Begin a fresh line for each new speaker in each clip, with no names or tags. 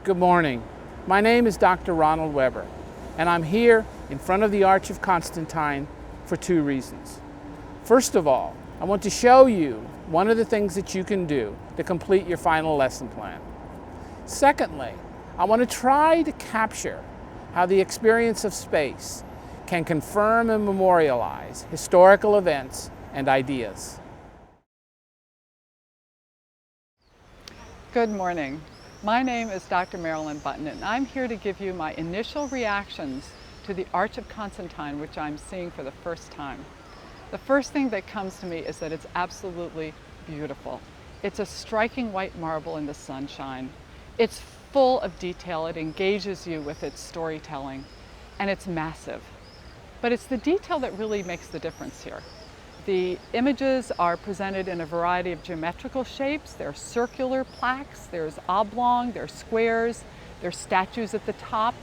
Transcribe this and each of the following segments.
Good morning. My name is Dr. Ronald Weber, and I'm here in front of the Arch of Constantine for two reasons. First of all, I want to show you one of the things that you can do to complete your final lesson plan. Secondly, I want to try to capture how the experience of space can confirm and memorialize historical events and ideas.
Good morning. My name is Dr. Marylin Button, and I'm here to give you my initial reactions to the Arch of Constantine, which I'm seeing for the first time. The first thing that comes to me is that it's absolutely beautiful. It's a striking white marble in the sunshine. It's full of detail. It engages you with its storytelling, and it's massive. But it's the detail that really makes the difference here. The images are presented in a variety of geometrical shapes. There are circular plaques, there's oblong, there's squares, there's statues at the top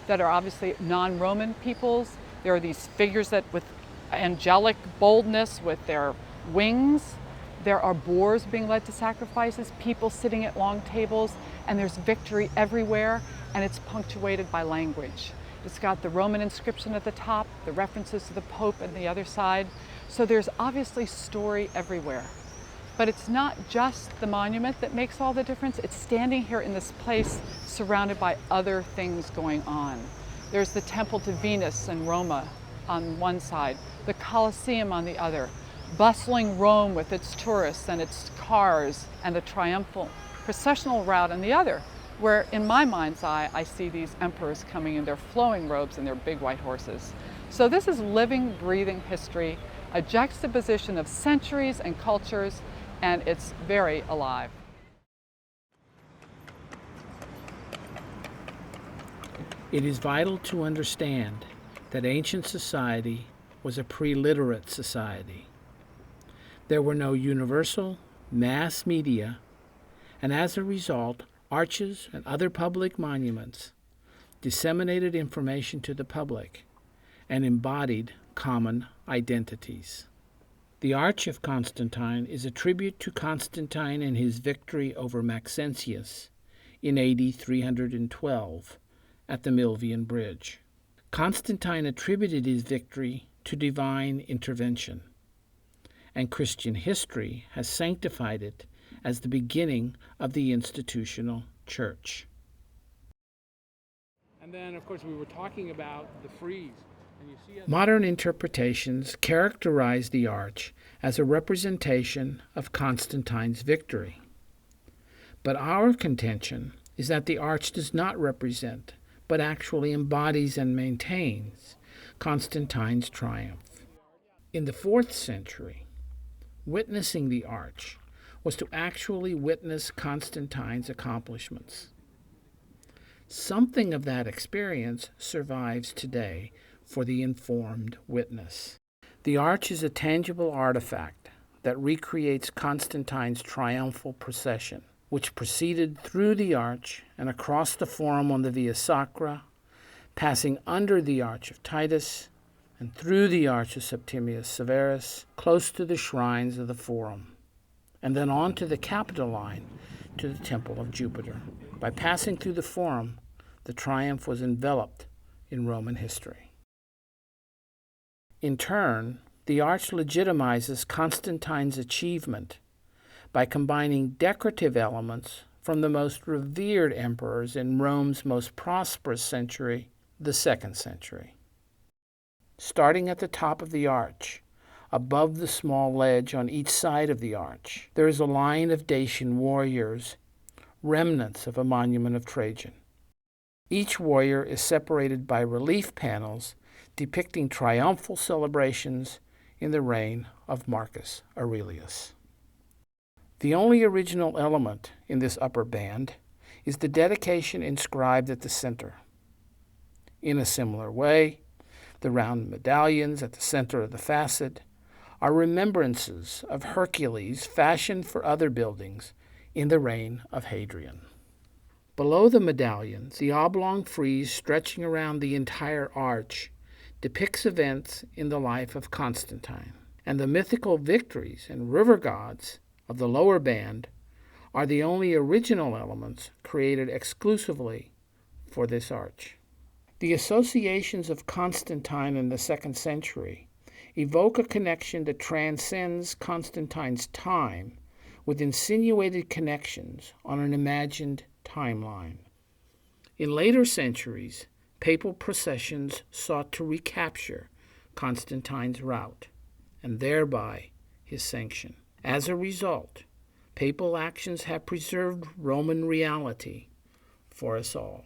that are obviously non-Roman peoples. There are these figures that with angelic boldness with their wings. There are boars being led to sacrifices, people sitting at long tables, and there's victory everywhere, and it's punctuated by language. It's got the Roman inscription at the top, the references to the Pope on the other side. So there's obviously story everywhere. But it's not just the monument that makes all the difference. It's standing here in this place surrounded by other things going on. There's the temple to Venus in Roma on one side, the Colosseum on the other, bustling Rome with its tourists and its cars, and the triumphal processional route on the other, where in my mind's eye, I see these emperors coming in their flowing robes and their big white horses. So this is living, breathing history, a juxtaposition of centuries and cultures, and it's very alive.
It is vital to understand that ancient society was a pre-literate society. There were no universal mass media, and as a result, arches and other public monuments disseminated information to the public and embodied common identities. The Arch of Constantine is a tribute to Constantine and his victory over Maxentius in AD 312 at the Milvian Bridge. Constantine attributed his victory to divine intervention, and Christian history has sanctified it as the beginning of the institutional church. And then, of course, we were talking about the frieze. Modern interpretations characterize the arch as a representation of Constantine's victory. But our contention is that the arch does not represent, but actually embodies and maintains Constantine's triumph. In the 4th century, witnessing the arch was to actually witness Constantine's accomplishments. Something of that experience survives today for the informed witness. The arch is a tangible artifact that recreates Constantine's triumphal procession, which proceeded through the arch and across the Forum on the Via Sacra, passing under the Arch of Titus and through the Arch of Septimius Severus, close to the shrines of the Forum, and then on to the Capitoline to the Temple of Jupiter. By passing through the Forum, the triumph was enveloped in Roman history. In turn, the arch legitimizes Constantine's achievement by combining decorative elements from the most revered emperors in Rome's most prosperous century, the 2nd century. Starting at the top of the arch, above the small ledge on each side of the arch, there is a line of Dacian warriors, remnants of a monument of Trajan. Each warrior is separated by relief panels depicting triumphal celebrations in the reign of Marcus Aurelius. The only original element in this upper band is the dedication inscribed at the center. In a similar way, the round medallions at the center of the facade are remembrances of Hercules fashioned for other buildings in the reign of Hadrian. Below the medallions, the oblong frieze stretching around the entire arch depicts events in the life of Constantine, and the mythical victories and river gods of the lower band are the only original elements created exclusively for this arch. The associations of Constantine in the 2nd century evoke a connection that transcends Constantine's time with insinuated connections on an imagined timeline. In later centuries, papal processions sought to recapture Constantine's route and thereby his sanction. As a result, papal actions have preserved Roman reality for us all.